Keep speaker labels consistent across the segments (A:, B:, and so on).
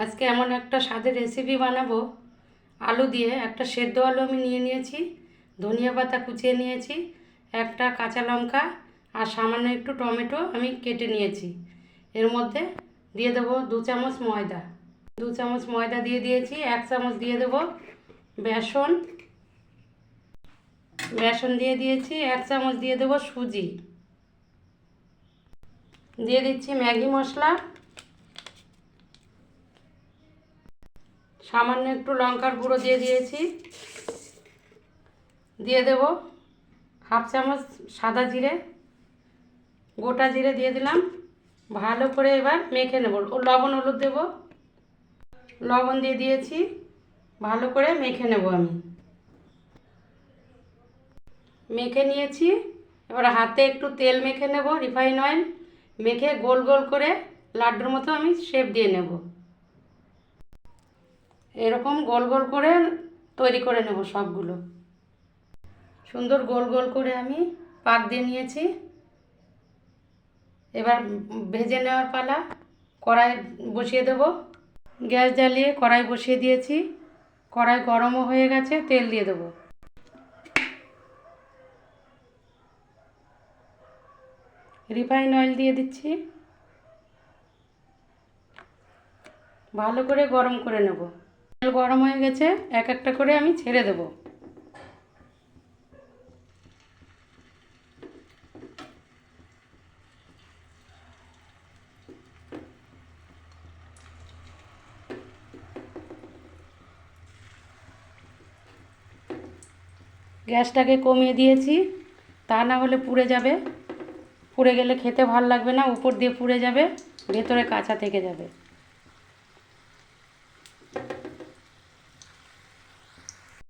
A: আজকে এমন একটা স্বাদের রেসিপি বানাবো। আলু দিয়ে একটা সেদ্ধ আলু আমি নিয়েছি, ধনিয়া পাতা কুচিয়ে নিয়েছি, একটা কাঁচা লঙ্কা আর সামান্য একটু টমেটো আমি কেটে নিয়েছি। এর মধ্যে দিয়ে দেবো 2 চামচ ময়দা। 2 চামচ ময়দা দিয়ে দিয়েছি। 1 চামচ দিয়ে দেবো বেসন। দিয়ে দিয়েছি। 1 চামচ দিয়ে দেবো সুজি। দিয়ে দিচ্ছি ম্যাগি মশলা, সামান্য একটু লঙ্কার গুঁড়ো দিয়ে দিয়েছি। দিয়ে দেব 1/2 চামচ সাদা জিরে, গোটা জিরে দিয়ে দিলাম। ভালো করে এবার মেখে নেব। লবণ হলুদ দেব, লবণ দিয়ে দিয়েছি। ভালো করে মেখে নেব। আমি মেখে নিয়েছি। এবার হাতে একটু তেল মেখে নেব, রিফাইন অয়েল মেখে গোল গোল করে লাড্ডুর মতো আমি শেপ দিয়ে নেব। এরকম গোল গোল করে তৈরি করে নেব সবগুলো। সুন্দর গোল গোল করে আমি পাক দিয়ে নিয়েছি। এবার ভেজে নেওয়ার পালা। কড়াই বসিয়ে দেব। গ্যাস জ্বালিয়ে কড়াই বসিয়ে দিয়েছি। কড়াই গরমও হয়ে গেছে, তেল দিয়ে দেব। রিফাইন অয়েল দিয়ে দিচ্ছি। ভালো করে গরম করে নেব। তেল গরম হয়ে গেছে, এক একটা করে আমি ছেড়ে দেব। গ্যাসটাকে কমিয়ে দিয়েছি, তা না হলে পুড়ে যাবে। পুড়ে গেলে খেতে ভালো লাগবে না, উপর দিয়ে পুড়ে যাবে, ভেতরে কাঁচা থেকে যাবে।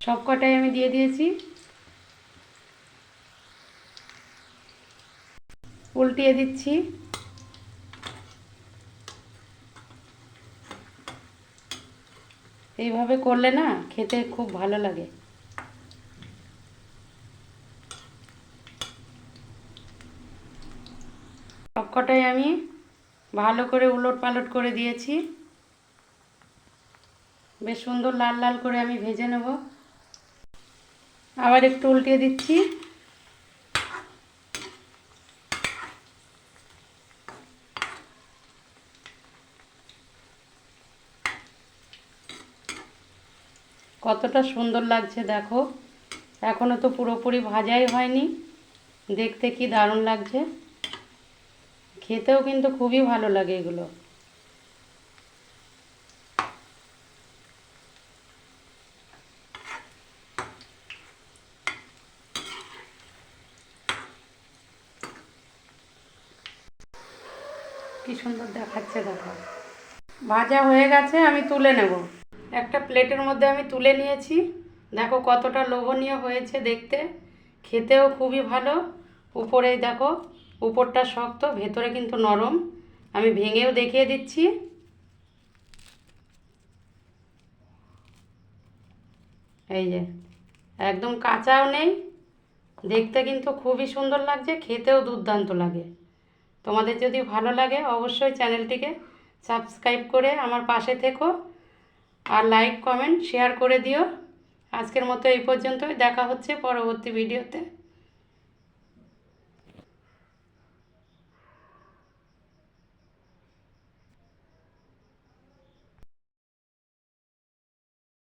A: সব কটাই আমি দিয়ে দিয়েছি। উল্টিয়ে দিচ্ছি। এইভাবে করলে না খেতে খুব ভালো লাগে। সবকটাই আমি ভালো করে উলট পালট করে দিয়েছি। বেশ সুন্দর লাল লাল করে আমি ভেজে নেব। আবার একটু উল্টিয়ে দিচ্ছি। কতটা সুন্দর লাগছে দেখো। এখনো তো পুরোপুরি ভাজাই হয়নি। দেখতে কি দারুণ লাগছে, খেতেও কিন্তু খুবই ভালো লাগে এগুলো। কি সুন্দর দেখাচ্ছে দেখো। ভাজা হয়ে গেছে, আমি তুলে নেব। একটা প্লেটের মধ্যে আমি তুলে নিয়েছি। দেখো কতটা লোভনীয় হয়েছে দেখতে, খেতেও খুবই ভালো। উপরে দেখো, উপরটা শক্ত, ভেতরে কিন্তু নরম। আমি ভেঙেও দেখিয়ে দিচ্ছি। এই যে একদম কাঁচাও নেই, দেখতে কিন্তু খুবই সুন্দর লাগছে, খেতেও দুর্দান্ত লাগে। তোমাদের যদি ভালো লাগে অবশ্যই চ্যানেলটিকে সাবস্ক্রাইব করে আমার পাশে থেকো, আর লাইক কমেন্ট শেয়ার করে দিও। আজকের মতো এই পর্যন্তই। দেখা হচ্ছে পরবর্তী ভিডিওতে।